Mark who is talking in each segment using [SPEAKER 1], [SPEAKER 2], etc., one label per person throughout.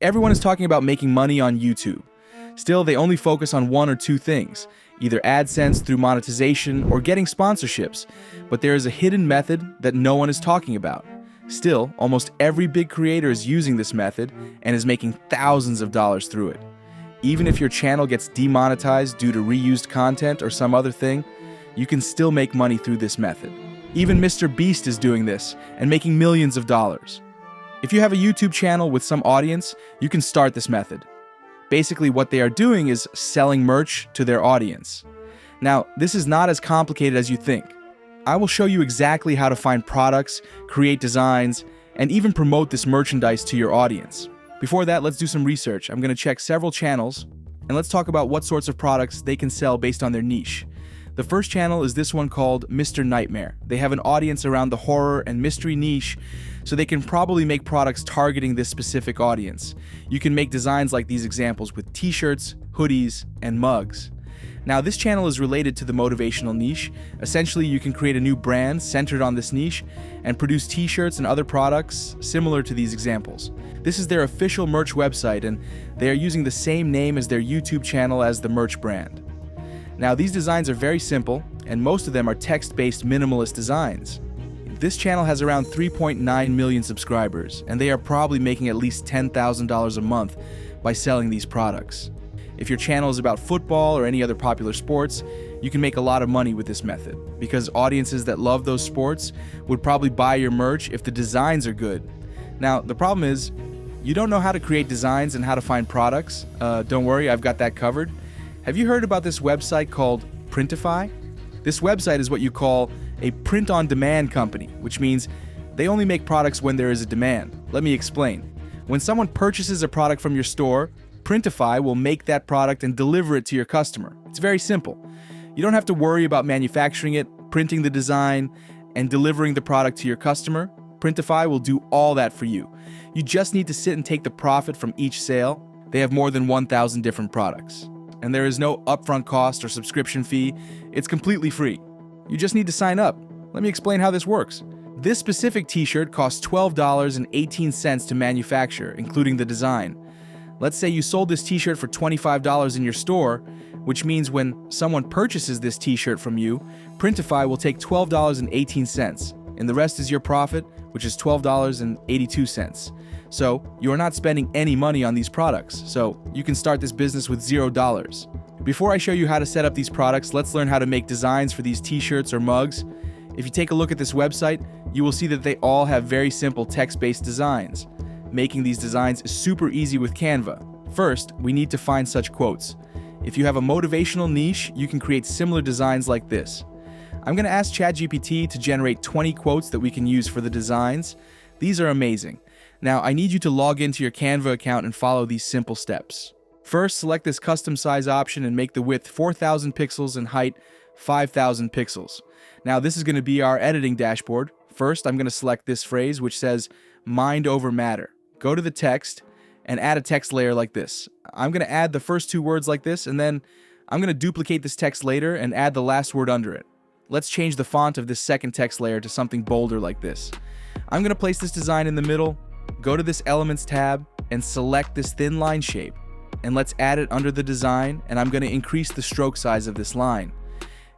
[SPEAKER 1] Everyone is talking about making money on YouTube. Still, they only focus on one or two things, either AdSense through monetization or getting sponsorships, but there is a hidden method that no one is talking about. Still, almost every big creator is using this method and is making thousands of dollars through it. Even if your channel gets demonetized due to reused content or some other thing, you can still make money through this method. Even Mr. Beast is doing this and making millions of dollars. If you have a YouTube channel with some audience, you can start this method. Basically, what they are doing is selling merch to their audience. Now, this is not as complicated as you think. I will show you exactly how to find products, create designs, and even promote this merchandise to your audience. Before that, let's do some research. I'm going to check several channels, and let's talk about what sorts of products they can sell based on their niche. The first channel is this one called Mr. Nightmare. They have an audience around the horror and mystery niche, so they can probably make products targeting this specific audience. You can make designs like these examples with t-shirts, hoodies, and mugs. Now, this channel is related to the motivational niche. Essentially, you can create a new brand centered on this niche and produce t-shirts and other products similar to these examples. This is their official merch website, and they are using the same name as their YouTube channel as the merch brand. Now, these designs are very simple, and most of them are text-based minimalist designs. This channel has around 3.9 million subscribers, and they are probably making at least $10,000 a month by selling these products. If your channel is about football or any other popular sports, you can make a lot of money with this method, because audiences that love those sports would probably buy your merch if the designs are good. Now, the problem is, you don't know how to create designs and how to find products. Don't worry, I've got that covered. Have you heard about this website called Printify? This website is what you call a print-on-demand company, which means they only make products when there is a demand. Let me explain. When someone purchases a product from your store, Printify will make that product and deliver it to your customer. It's very simple. You don't have to worry about manufacturing it, printing the design, and delivering the product to your customer. Printify will do all that for you. You just need to sit and take the profit from each sale. They have more than 1,000 different products. And there is no upfront cost or subscription fee. It's completely free. You just need to sign up. Let me explain how this works. This specific t-shirt costs $12.18 to manufacture, including the design. Let's say you sold this t-shirt for $25 in your store, which means when someone purchases this t-shirt from you, Printify will take $12.18, and the rest is your profit, which is $12.82. So you are not spending any money on these products, so you can start this business with $0. Before I show you how to set up these products, let's learn how to make designs for these t-shirts or mugs. If you take a look at this website, you will see that they all have very simple text-based designs. Making these designs is super easy with Canva. First, we need to find such quotes. If you have a motivational niche, you can create similar designs like this. I'm going to ask ChatGPT to generate 20 quotes that we can use for the designs. These are amazing. Now, I need you to log into your Canva account and follow these simple steps. First, select this custom size option and make the width 4,000 pixels and height 5,000 pixels. Now, this is going to be our editing dashboard. First, I'm going to select this phrase which says, mind over matter. Go to the text and add a text layer like this. I'm going to add the first two words like this, and then I'm going to duplicate this text later and add the last word under it. Let's change the font of this second text layer to something bolder like this. I'm going to place this design in the middle, go to this Elements tab, and select this thin line shape. And let's add it under the design, and I'm going to increase the stroke size of this line.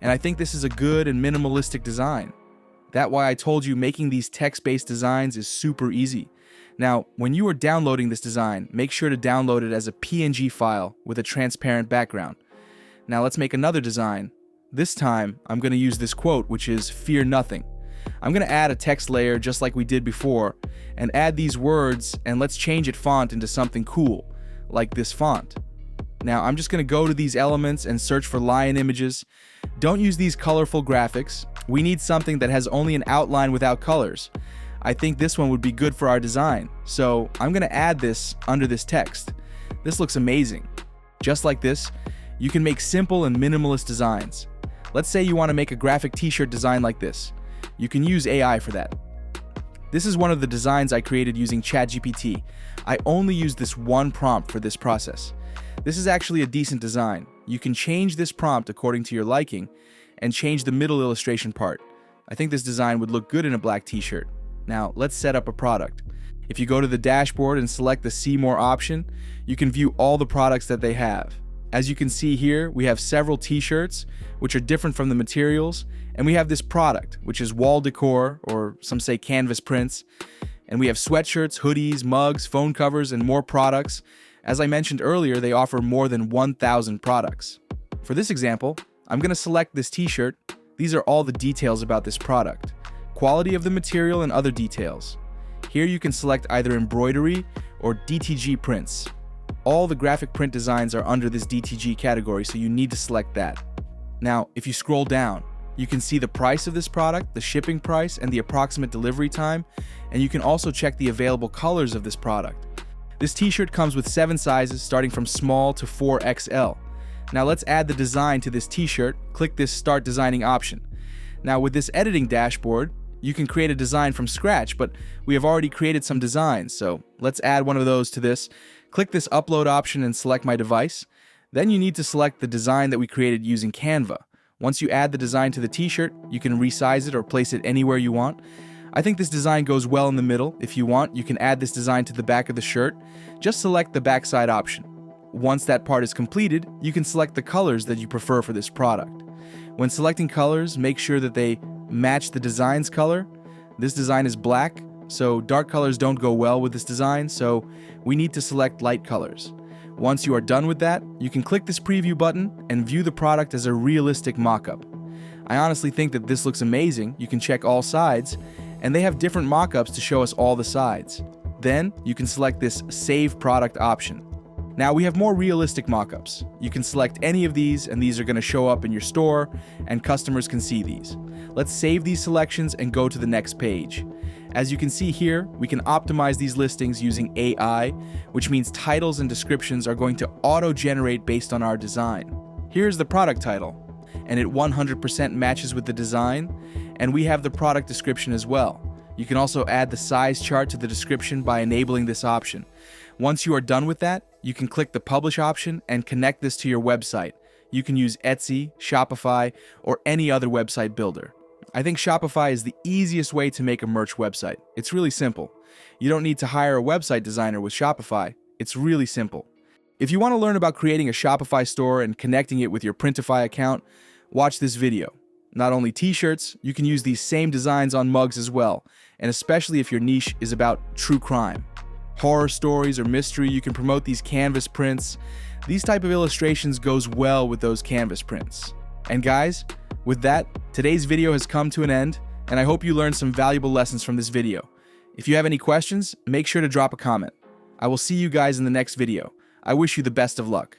[SPEAKER 1] And I think this is a good and minimalistic design. That's why I told you making these text-based designs is super easy. Now, when you are downloading this design, make sure to download it as a PNG file with a transparent background. Now let's make another design. This time, I'm going to use this quote, which is, fear nothing. I'm going to add a text layer just like we did before, and add these words, and let's change it font into something cool, like this font. Now, I'm just going to go to these elements and search for lion images. Don't use these colorful graphics. We need something that has only an outline without colors. I think this one would be good for our design, so I'm going to add this under this text. This looks amazing. Just like this, you can make simple and minimalist designs. Let's say you want to make a graphic t-shirt design like this. You can use AI for that. This is one of the designs I created using ChatGPT. I only used this one prompt for this process. This is actually a decent design. You can change this prompt according to your liking and change the middle illustration part. I think this design would look good in a black t-shirt. Now, let's set up a product. If you go to the dashboard and select the See More option, you can view all the products that they have. As you can see here, we have several t-shirts, which are different from the materials, and we have this product, which is wall decor, or some say canvas prints, and we have sweatshirts, hoodies, mugs, phone covers, and more products. As I mentioned earlier, they offer more than 1,000 products. For this example, I'm going to select this t-shirt. These are all the details about this product, quality of the material, and other details. Here you can select either embroidery or DTG prints. All the graphic print designs are under this DTG category, so you need to select that. Now, if you scroll down, you can see the price of this product, the shipping price, and the approximate delivery time, and you can also check the available colors of this product. This t-shirt comes with 7 sizes, starting from small to 4XL. Now let's add the design to this t-shirt. Click this Start Designing option. Now with this editing dashboard, you can create a design from scratch, but we have already created some designs, so let's add one of those to this. Click this Upload option and select my device. Then you need to select the design that we created using Canva. Once you add the design to the t-shirt, you can resize it or place it anywhere you want. I think this design goes well in the middle. If you want, you can add this design to the back of the shirt. Just select the backside option. Once that part is completed, you can select the colors that you prefer for this product. When selecting colors, make sure that they match the design's color. This design is black, so dark colors don't go well with this design, so we need to select light colors. Once you are done with that, you can click this preview button and view the product as a realistic mock-up. I honestly think that this looks amazing. You can check all sides, and they have different mock-ups to show us all the sides. Then you can select this Save Product option. Now we have more realistic mock-ups. You can select any of these, and these are going to show up in your store, and customers can see these. Let's save these selections and go to the next page. As you can see here, we can optimize these listings using AI, which means titles and descriptions are going to auto-generate based on our design. Here's the product title, and it 100% matches with the design, and we have the product description as well. You can also add the size chart to the description by enabling this option. Once you are done with that, you can click the Publish option and connect this to your website. You can use Etsy, Shopify, or any other website builder. I think Shopify is the easiest way to make a merch website. It's really simple. You don't need to hire a website designer with Shopify. It's really simple. If you want to learn about creating a Shopify store and connecting it with your Printify account, watch this video. Not only t-shirts, you can use these same designs on mugs as well, and especially if your niche is about true crime. Horror stories or mystery, you can promote these canvas prints. These type of illustrations goes well with those canvas prints. And guys, with that, today's video has come to an end, and I hope you learned some valuable lessons from this video. If you have any questions, make sure to drop a comment. I will see you guys in the next video. I wish you the best of luck.